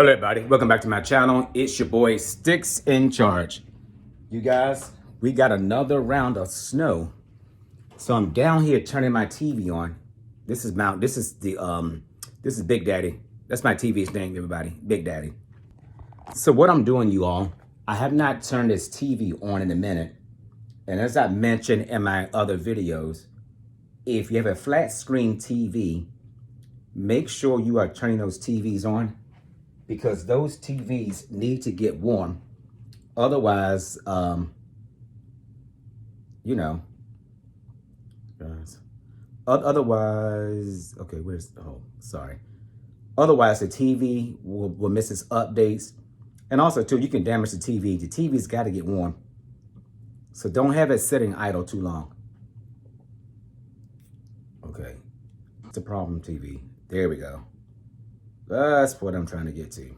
Hello everybody, welcome back to my channel. It's your boy Sticks in Charge. You guys, we got another round of snow. So I'm down here turning my TV on. This is Big Daddy. That's my TV's name, everybody, Big Daddy. So what I'm doing, you all, I have not turned this TV on in a minute. And as I mentioned in my other videos, if you have a flat screen TV, make sure you are turning those TVs on, because those TVs need to get warm. Otherwise, you know, guys. Otherwise, okay, Otherwise, the TV will miss its updates. And also, too, you can damage the TV. The TV's got to get warm. So don't have it sitting idle too long. Okay, it's a problem, TV. There we go. That's what I'm trying to get to.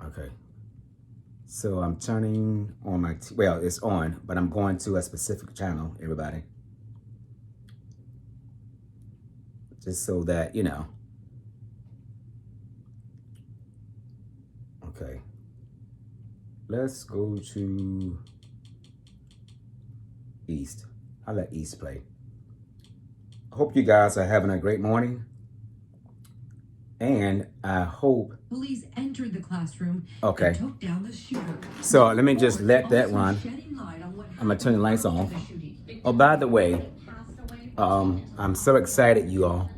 Okay. So I'm turning on my, well, it's on, but I'm going to a specific channel, everybody. Just so that, you know. Okay. Let's go to East. I'll let East play. I hope you guys are having a great morning. And I hope police entered the classroom. Okay. And took down the shooter. So let me just let that run. I'm gonna turn the lights on. Oh, by the way, I'm so excited, you all,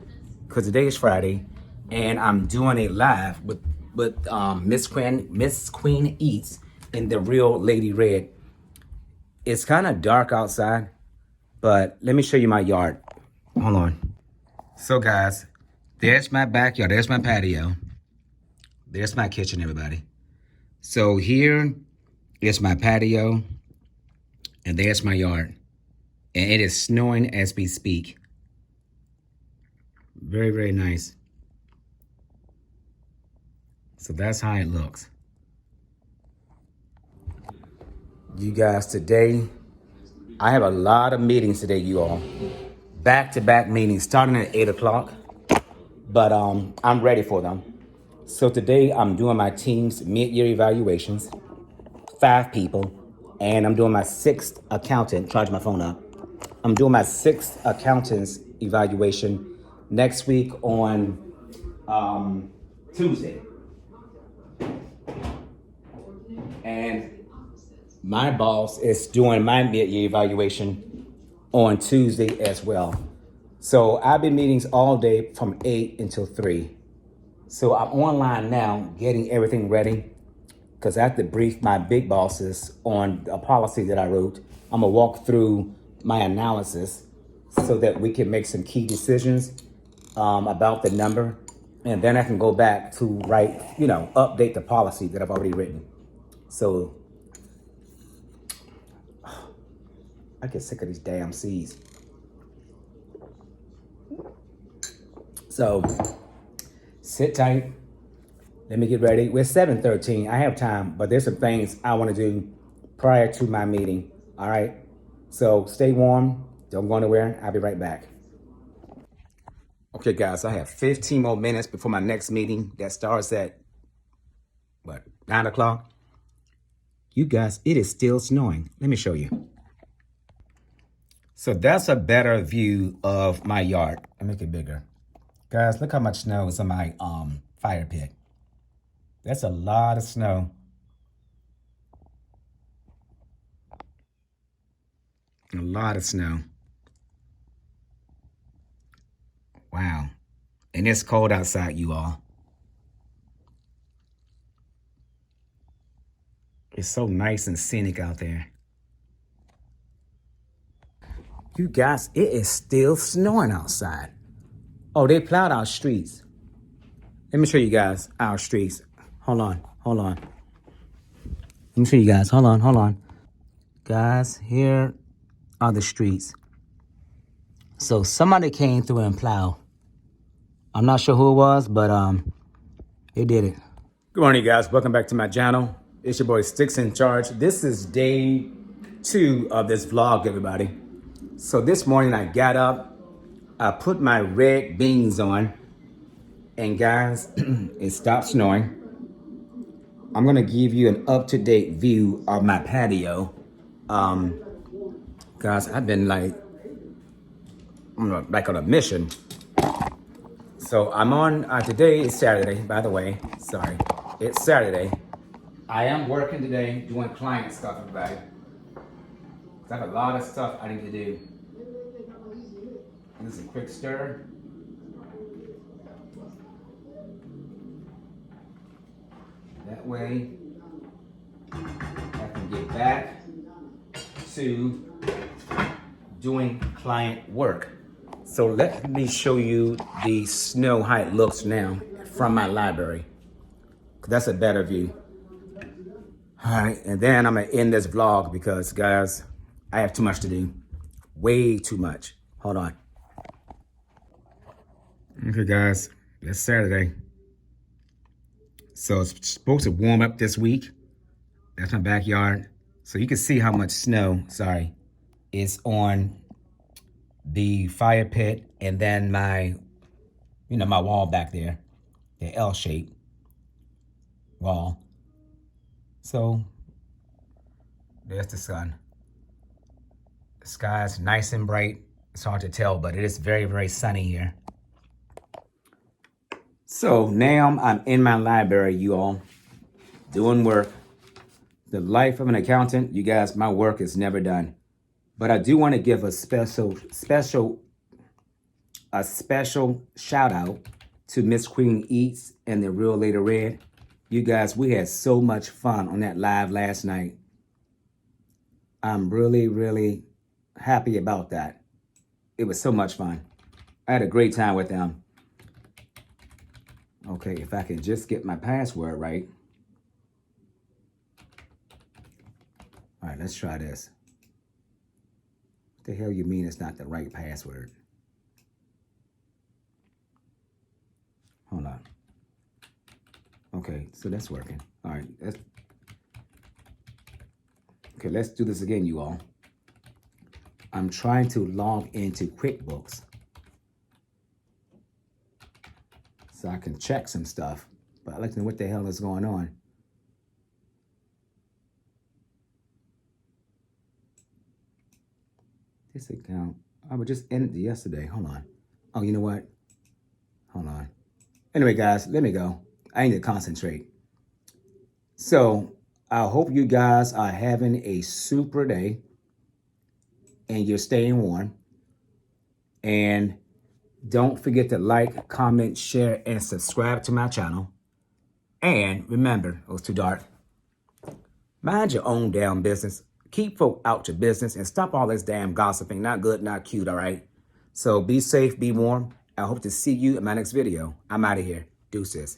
because today is Friday, and I'm doing a live with Miss Queen Eats in the Real Lady Red. It's kind of dark outside, but let me show you my yard. Hold on. So guys, there's my backyard. There's my patio. There's my kitchen, everybody. So here is my patio, and there's my yard. And it is snowing as we speak. Very, very nice. So that's how it looks. You guys, today, I have a lot of meetings today, you all. Back-to-back meetings starting at 8 o'clock. But I'm ready for them. So today I'm doing my team's mid-year evaluations, 5 people, and I'm doing my 6th accountant, charge my phone up. I'm doing my 6th accountant's evaluation next week on Tuesday. And my boss is doing my mid-year evaluation on Tuesday as well. So I've been meetings all day from 8 until 3. So I'm online now getting everything ready, because I have to brief my big bosses on a policy that I wrote. I'm gonna walk through my analysis so that we can make some key decisions about the number. And then I can go back to write, update the policy that I've already written. So I get sick of these damn C's. So sit tight. Let me get ready. We're 7:13. I have time, but there's some things I want to do prior to my meeting. All right. So stay warm. Don't go anywhere. I'll be right back. Okay, guys, I have 15 more minutes before my next meeting that starts at, 9 o'clock? You guys, it is still snowing. Let me show you. So that's a better view of my yard. I'll make it bigger. Guys, look how much snow is on my fire pit. That's a lot of snow. A lot of snow. Wow. And it's cold outside, you all. It's so nice and scenic out there. You guys, it is still snowing outside. Oh, they plowed our streets. Let me show you guys our streets. Hold on. Let me show you guys. Hold on. Guys, here are the streets. So somebody came through and plowed. I'm not sure who it was, but they did it. Good morning, guys. Welcome back to my channel. It's your boy Sticks in Charge. This is day 2 of this vlog, everybody. So this morning I got up, I put my red beans on, And guys, it stopped snowing. I'm gonna give you an up-to-date view of my patio. Guys, I've been like on a mission. So I'm on, today is Saturday, by the way. Sorry, it's Saturday. I am working today, doing client stuff, everybody. I have a lot of stuff I need to do. This is a quick stir. That way, I can get back to doing client work. So let me show you the snow, how it looks now from my library. That's a better view. All right, and then I'm gonna end this vlog because guys, I have too much to do. Way too much. Hold on. Okay guys, it's Saturday. So it's supposed to warm up this week. That's my backyard. So you can see how much snow, is on the fire pit and then my wall back there, the L-shaped wall. So there's the sun. The sky's nice and bright. It's hard to tell, but it is very, very sunny here. So now I'm in my library, you all, doing work. The life of an accountant, you guys, my work is never done. But I do want to give a special shout out to Miss Queen Eats and the Real Lady Red. You guys, we had so much fun on that live last night. I'm really, really happy about that. It was so much fun. I had a great time with them. Okay, if I can just get my password right. All right, let's try this. What the hell you mean it's not the right password? Hold on. Okay, so that's working. All right, okay, let's do this again, you all. I'm trying to log into QuickBooks so I can check some stuff, but I'd like to know what the hell is going on. This account, I was just ended it yesterday. Hold on. Oh, you know what? Hold on. Anyway, guys, let me go. I need to concentrate. So I hope you guys are having a super day and you're staying warm. And don't forget to like, comment, share, and subscribe to my channel. And remember, it was too dark. Mind your own damn business. Keep folk out your business and stop all this damn gossiping. Not good, not cute, all right? So be safe, be warm. I hope to see you in my next video. I'm out of here. Deuces.